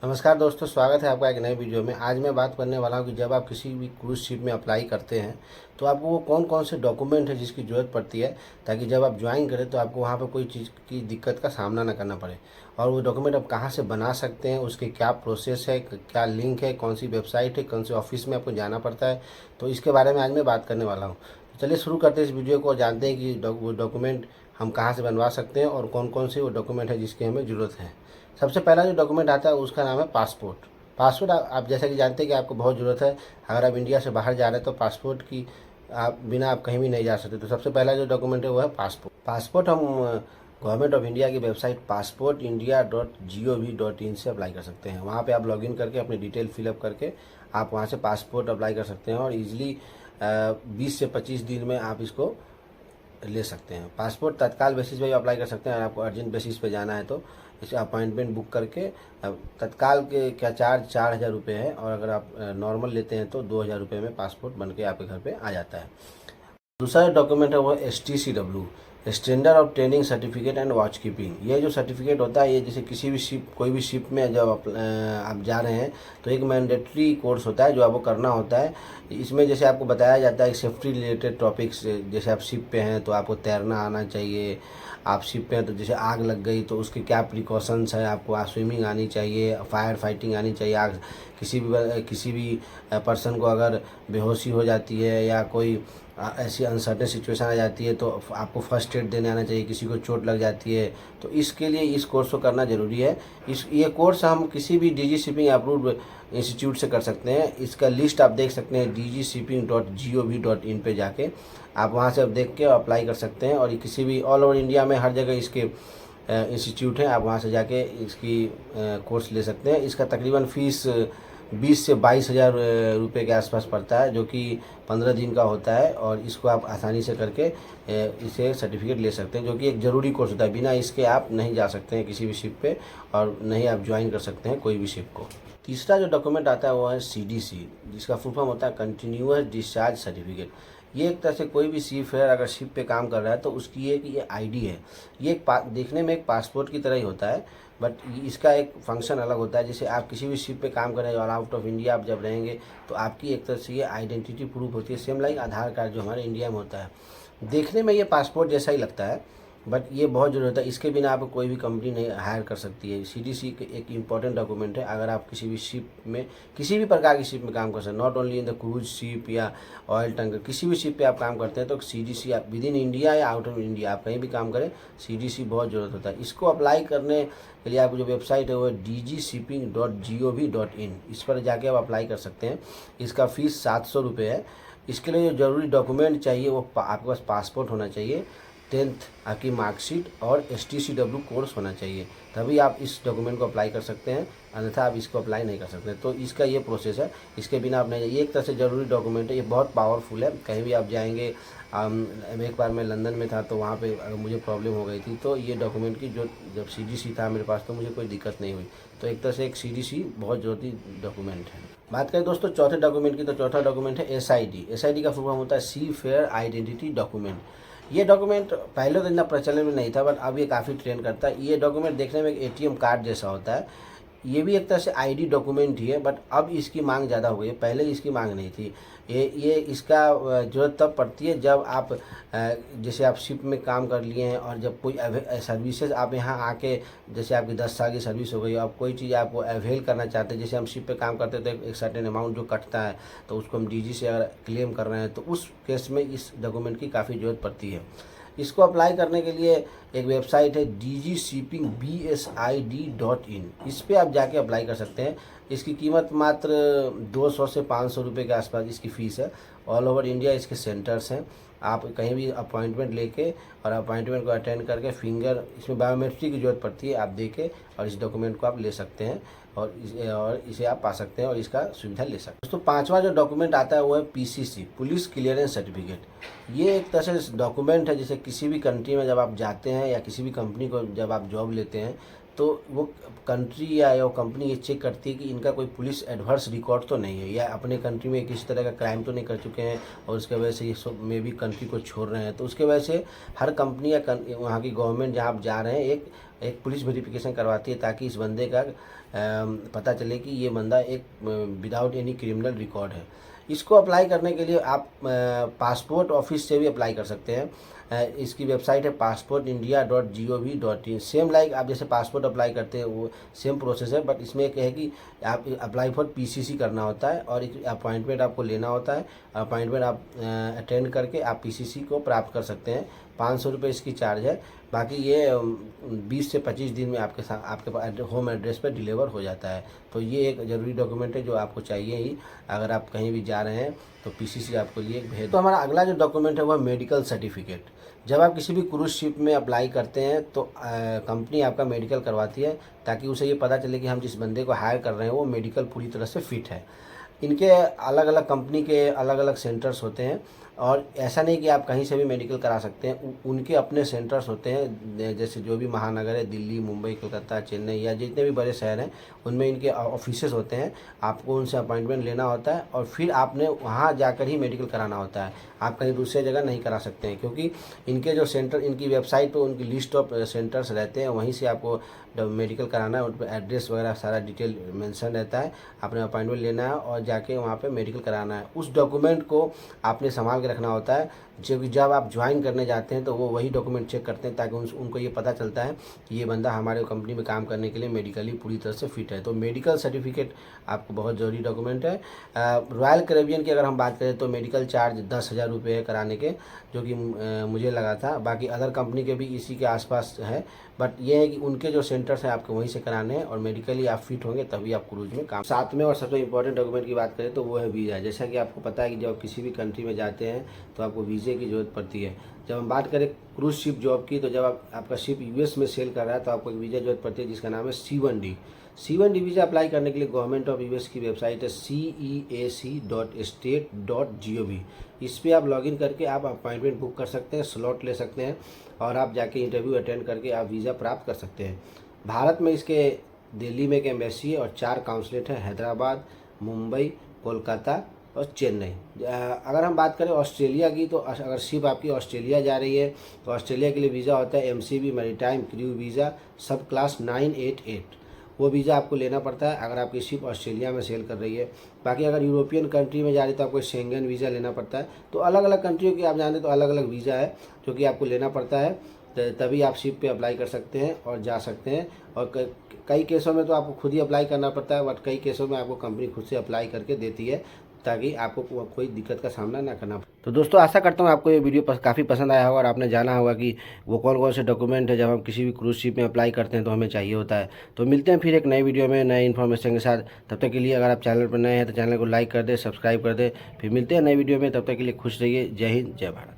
नमस्कार दोस्तों, स्वागत है आपका एक नए वीडियो में। आज मैं बात करने वाला हूं कि जब आप किसी भी क्रूज़ शिप में अप्लाई करते हैं तो आपको वो कौन कौन से डॉक्यूमेंट है जिसकी ज़रूरत पड़ती है, ताकि जब आप ज्वाइन करें तो आपको वहां पर कोई चीज़ की दिक्कत का सामना ना करना पड़े। और वो डॉक्यूमेंट आप कहां से बना सकते हैं, उसके क्या प्रोसेस है, क्या लिंक है, कौन सी वेबसाइट है, कौन से ऑफिस में आपको जाना पड़ता है, तो इसके बारे में आज मैं बात करने वाला हूँ। तो चलिए शुरू करते हैं इस वीडियो को और जानते हैं कि वो डॉक्यूमेंट हम कहाँ से बनवा सकते हैं और कौन कौन से वो डॉक्यूमेंट है जिसकी हमें ज़रूरत है। सबसे पहला जो डॉक्यूमेंट आता है उसका नाम है पासपोर्ट। पासपोर्ट आप जैसा कि जानते हैं कि आपको बहुत ज़रूरत है। अगर आप इंडिया से बाहर जा रहे हैं तो पासपोर्ट की आप बिना आप कहीं भी नहीं जा सकते। तो सबसे पहला जो डॉक्यूमेंट है वो है पासपोर्ट। पासपोर्ट हम गवर्नमेंट ऑफ इंडिया की वेबसाइट passportindia.gov.in से अप्लाई कर सकते हैं। वहाँ पे आप लॉगिन करके अपनी डिटेल फिलअप करके आप वहाँ से पासपोर्ट अप्लाई कर सकते हैं और ईजिली 20 से 25 दिन में आप इसको ले सकते हैं। पासपोर्ट तत्काल बेसिस पे भी अप्लाई कर सकते हैं। अगर आपको अर्जेंट बेसिस पे जाना है तो इसे अपॉइंटमेंट बुक करके तत्काल के क्या चार्ज 4,000 रुपये है, और अगर आप नॉर्मल लेते हैं तो 2,000 रुपये में पासपोर्ट बन के आपके घर पे आ जाता है। दूसरा डॉक्यूमेंट है वो STCW, standard of training certificate and watch keeping. ये जो सर्टिफिकेट होता है, ये जैसे किसी भी शिप, कोई भी शिप में जब आप जा रहे हैं तो एक मैंडेटरी कोर्स होता है जो आपको करना होता है। इसमें जैसे आपको बताया जाता है सेफ्टी रिलेटेड टॉपिक्स, जैसे आप शिप पे हैं तो आपको तैरना आना चाहिए। आप शिप पे हैं तो जैसे आग लग गई तो उसके क्या प्रिकॉशंस है, आपको स्विमिंग आनी चाहिए, फायर फाइटिंग आनी चाहिए। आग किसी भी पर्सन को अगर बेहोशी हो जाती है या कोई ऐसी अनसर्टेन सिचुएशन आ जाती है तो आपको फर्स्ट एड देने आना चाहिए। किसी को चोट लग जाती है तो इसके लिए इस कोर्स को करना ज़रूरी है। ये कोर्स हम किसी भी DG शिपिंग अप्रूव्ड इंस्टीट्यूट से कर सकते हैं। इसका लिस्ट आप देख सकते हैं dgshipping.gov.in पे जाके। आप वहाँ से देख के अप्लाई कर सकते हैं और ये किसी भी ऑल ओवर इंडिया में हर जगह इसके इंस्टीट्यूट हैं। आप वहाँ से जाके इसकी कोर्स ले सकते हैं। इसका तकरीबन फ़ीस 20 से 22 हज़ार रुपये के आसपास पड़ता है, जो कि 15 दिन का होता है। और इसको आप आसानी से करके इसे सर्टिफिकेट ले सकते हैं, जो कि एक ज़रूरी कोर्स होता है। बिना इसके आप नहीं जा सकते हैं किसी भी शिप पे और नहीं आप ज्वाइन कर सकते हैं कोई भी शिप को। तीसरा जो डॉक्यूमेंट आता है वो है CDC, जिसका फुल फॉर्म होता है कंटिन्यूअस डिस्चार्ज सर्टिफिकेट। ये एक तरह से कोई भी सी फेयर अगर शिप पे काम कर रहा है तो उसकी एक ये ID है। ये देखने में एक पासपोर्ट की तरह ही होता है, बट इसका एक फंक्शन अलग होता है। जैसे आप किसी भी शिप पे काम कर रहे हैं और आउट ऑफ इंडिया आप जब रहेंगे तो आपकी एक तरह से ये आइडेंटिटी प्रूफ होती है, सेम लाइक आधार कार्ड जो हमारे इंडिया में होता है। देखने में ये पासपोर्ट जैसा ही लगता है, बट ये बहुत ज़रूरी होता है। इसके बिना आप कोई भी कंपनी नहीं हायर कर सकती है। CDC एक इम्पॉर्टेंट डॉक्यूमेंट है। अगर आप किसी भी शिप में, किसी भी प्रकार की शिप में काम कर सकते हैं, not only in the cruise ship या ऑयल टैंकर, किसी भी शिप पे आप काम करते हैं तो CDC आप विद इन इंडिया या आउट ऑफ इंडिया आप कहीं भी काम करें, CDC बहुत ज़रूरत होता है। इसको अप्लाई करने के लिए आपकी जो वेबसाइट है वो है dgshipping.gov.in। इस पर जाके आप अप्लाई कर सकते हैं। इसका फ़ीस 700 रुपये है। इसके लिए जो ज़रूरी डॉक्यूमेंट चाहिए वो आपके पास पासपोर्ट होना चाहिए, 10th आपकी मार्कशीट और STCW कोर्स होना चाहिए, तभी आप इस डॉक्यूमेंट को अप्लाई कर सकते हैं। अन्यथा आप इसको अप्लाई नहीं कर सकते। तो इसका ये प्रोसेस है, इसके बिना आप नहीं। ये एक तरह से ज़रूरी डॉक्यूमेंट है, ये बहुत पावरफुल है। कहीं भी आप जाएंगे, एक बार मैं लंदन में था तो वहाँ पे मुझे प्रॉब्लम हो गई थी, तो ये डॉक्यूमेंट की जो जब CDC था मेरे पास तो मुझे कोई दिक्कत नहीं हुई। तो एक तरह से एक CDC बहुत ज़रूरी डॉक्यूमेंट है। बात करें दोस्तों चौथे डॉक्यूमेंट की, तो चौथा डॉक्यूमेंट है SID का फुल फॉर्म होता है सी फेयर आइडेंटिटी डॉक्यूमेंट। ये डॉक्यूमेंट पहले तो इतना प्रचलन में नहीं था, बट अब ये काफ़ी ट्रेंड करता है। ये डॉक्यूमेंट देखने में एक ATM कार्ड जैसा होता है। ये भी एक तरह से ID डॉक्यूमेंट ही है, बट अब इसकी मांग ज़्यादा हो गई है, पहले इसकी मांग नहीं थी। ये इसका ज़रूरत तब पड़ती है जब आप जैसे आप शिप में काम कर लिए हैं और जब कोई सर्विसेज आप यहाँ आके, जैसे आपकी 10 साल की सर्विस हो गई, अब कोई चीज़ आपको अवेल करना चाहते हैं। जैसे हम शिप पे काम करते थे, एक सर्टेन अमाउंट जो कटता है तो उसको हम DG से अगर क्लेम कर रहे हैं तो उस केस में इस डॉक्यूमेंट की काफ़ी ज़रूरत पड़ती है। इसको अप्लाई करने के लिए एक वेबसाइट है dgshippingbsid.in। इस पर आप जाके अप्लाई कर सकते हैं। इसकी कीमत मात्र 200 से 500 रुपये के आसपास इसकी फ़ीस है। ऑल ओवर इंडिया इसके सेंटर्स हैं। आप कहीं भी अपॉइंटमेंट लेके और अपॉइंटमेंट को अटेंड करके फिंगर, इसमें बायोमेट्रिक की ज़रूरत पड़ती है, आप देके और इस डॉक्यूमेंट को आप ले सकते हैं और इसे आप पा सकते हैं और इसका सुविधा ले सकते हैं। दोस्तों पांचवा जो डॉक्यूमेंट आता है वो है PCC, पुलिस क्लियरेंस सर्टिफिकेट। ये एक तरह से डॉक्यूमेंट है, जैसे किसी भी कंट्री में जब आप जाते हैं या किसी भी कंपनी को जब आप जॉब लेते हैं तो वो कंट्री या वो कंपनी ये चेक करती है कि इनका कोई पुलिस एडवर्स रिकॉर्ड तो नहीं है, या अपने कंट्री में किसी तरह का क्राइम तो नहीं कर चुके हैं और उसके वजह से ये सब में भी कंट्री को छोड़ रहे हैं। तो उसके वजह से हर कंपनी या वहाँ की गवर्नमेंट जहाँ आप जा रहे हैं एक एक पुलिस वेरिफिकेशन करवाती है ताकि इस बंदे का पता चले कि ये बंदा एक विदाउट एनी क्रिमिनल रिकॉर्ड है। इसको अप्लाई करने के लिए आप पासपोर्ट ऑफिस से भी अप्लाई कर सकते हैं। इसकी वेबसाइट है passportindia.gov.in। सेम लाइक आप जैसे पासपोर्ट अप्लाई करते हैं वो सेम प्रोसेस है, बट इसमें एक है कि आप अप्लाई फॉर पीसीसी करना होता है और एक अपॉइंटमेंट आपको लेना होता है। अपॉइंटमेंट आप अटेंड करके आप पीसीसी को प्राप्त कर सकते हैं। 500 रुपये इसकी चार्ज है। बाकी ये 20 से 25 दिन में आपके साथ आपके होम एड्रेस पर डिलीवर हो जाता है। तो ये एक ज़रूरी डॉक्यूमेंट है जो आपको चाहिए ही, अगर आप कहीं भी जा रहे हैं तो पीसीसी आपको लिए भेज। तो हमारा अगला जो डॉक्यूमेंट है वह मेडिकल सर्टिफिकेट। जब आप किसी भी क्रूज शिप में अप्लाई करते हैं तो कंपनी आपका मेडिकल करवाती है ताकि उसे ये पता चले कि हम जिस बंदे को हायर कर रहे हैं वो मेडिकल पूरी तरह से फिट है। इनके अलग अलग कंपनी के अलग अलग सेंटर्स होते हैं और ऐसा नहीं कि आप कहीं से भी मेडिकल करा सकते हैं। उनके अपने सेंटर्स होते हैं, जैसे जो भी महानगर है, दिल्ली, मुंबई, कोलकाता, चेन्नई या जितने भी बड़े शहर हैं उनमें इनके ऑफिसेज होते हैं। आपको उनसे अपॉइंटमेंट लेना होता है और फिर आपने वहाँ जाकर ही मेडिकल कराना होता है। आप कहीं दूसरे जगह नहीं करा सकते हैं, क्योंकि इनके जो सेंटर, इनकी वेबसाइट पर उनकी लिस्ट ऑफ सेंटर्स रहते हैं, वहीं से आपको मेडिकल कराना है। उन पर एड्रेस वगैरह सारा डिटेल मेंशन रहता है। आपने अपॉइंटमेंट लेना है और जाके वहाँ पे मेडिकल कराना है। उस डॉक्यूमेंट को आपने संभाल के रखना होता है। जब आप ज्वाइन करने जाते हैं तो वो वही डॉक्यूमेंट चेक करते हैं ताकि उनको ये पता चलता है कि ये बंदा हमारे कंपनी में काम करने के लिए मेडिकली पूरी तरह से फिट है। तो मेडिकल सर्टिफिकेट आपको बहुत ज़रूरी डॉक्यूमेंट है। रॉयल कैरेबियन की अगर हम बात करें तो मेडिकल चार्ज 10,000 रुपये है कराने के, जो कि मुझे लगा था। बाकी अदर कंपनी के भी इसी के आसपास है, बट ये है कि उनके जो सेंटर्स हैं आपको वहीं से कराने हैं और मेडिकली आप फिट होंगे तभी आप क्रूज में काम। साथ में और सबसे इंपॉर्टेंट डॉक्यूमेंट की बात करें तो वो है वीज़ा। जैसा कि आपको पता है कि जब किसी भी कंट्री में जाते हैं तो आपको वीज़े की ज़रूरत पड़ती है। जब हम बात करें क्रूज शिप जॉब की, तो जब आपका शिप यूएस में सेल कर रहा है तो आपको एक वीज़ा जरूरत पड़ती है जिसका नाम है C1D। C1D वीज़ा अप्लाई करने के लिए गवर्नमेंट ऑफ यूएस की वेबसाइट है ceac.state.gov। इस पर आप लॉगिन करके आप अपॉइंटमेंट बुक कर सकते हैं, स्लॉट ले सकते हैं और आप जाके इंटरव्यू अटेंड करके आप वीज़ा प्राप्त कर सकते हैं। भारत में इसके दिल्ली में एक एम्बेसी है और 4 काउंसलेट है, हैदराबाद, मुंबई, कोलकाता और चेन्नई। अगर हम बात करें ऑस्ट्रेलिया की, तो अगर शिप आपकी ऑस्ट्रेलिया जा रही है तो ऑस्ट्रेलिया के लिए वीज़ा होता है MCV मैरीटाइम क्रू वीज़ा सब क्लास 988। वो वीज़ा आपको लेना पड़ता है अगर आपकी शिप ऑस्ट्रेलिया में सेल कर रही है। बाकी अगर यूरोपियन कंट्री में जा रही है तो आपको शेंगन वीज़ा लेना पड़ता है। तो अलग अलग कंट्रियों की आप जानते तो अलग अलग वीज़ा है जो कि आपको लेना पड़ता है, तभी आप शिप पे अप्लाई कर सकते हैं और जा सकते हैं। और कई केसों में तो आपको खुद ही अप्लाई करना पड़ता है, बट कई केसों में आपको कंपनी खुद से अप्लाई करके देती है ताकि आपको कोई दिक्कत का सामना ना करना पड़े। तो दोस्तों आशा करता हूँ आपको ये वीडियो काफ़ी पसंद आया होगा और आपने जाना होगा कि वो कौन कौन से डॉक्यूमेंट है जब हम किसी भी क्रूज शिप में अप्लाई करते हैं तो हमें चाहिए होता है। तो मिलते हैं फिर एक नई वीडियो में नए इन्फॉर्मेशन के साथ। तब तक के लिए अगर आप चैनल पर नए हैं तो चैनल को लाइक कर दे, सब्सक्राइब कर दे। फिर मिलते हैं नई वीडियो में, तब तक के लिए खुश रहिए। जय हिंद, जय भारत।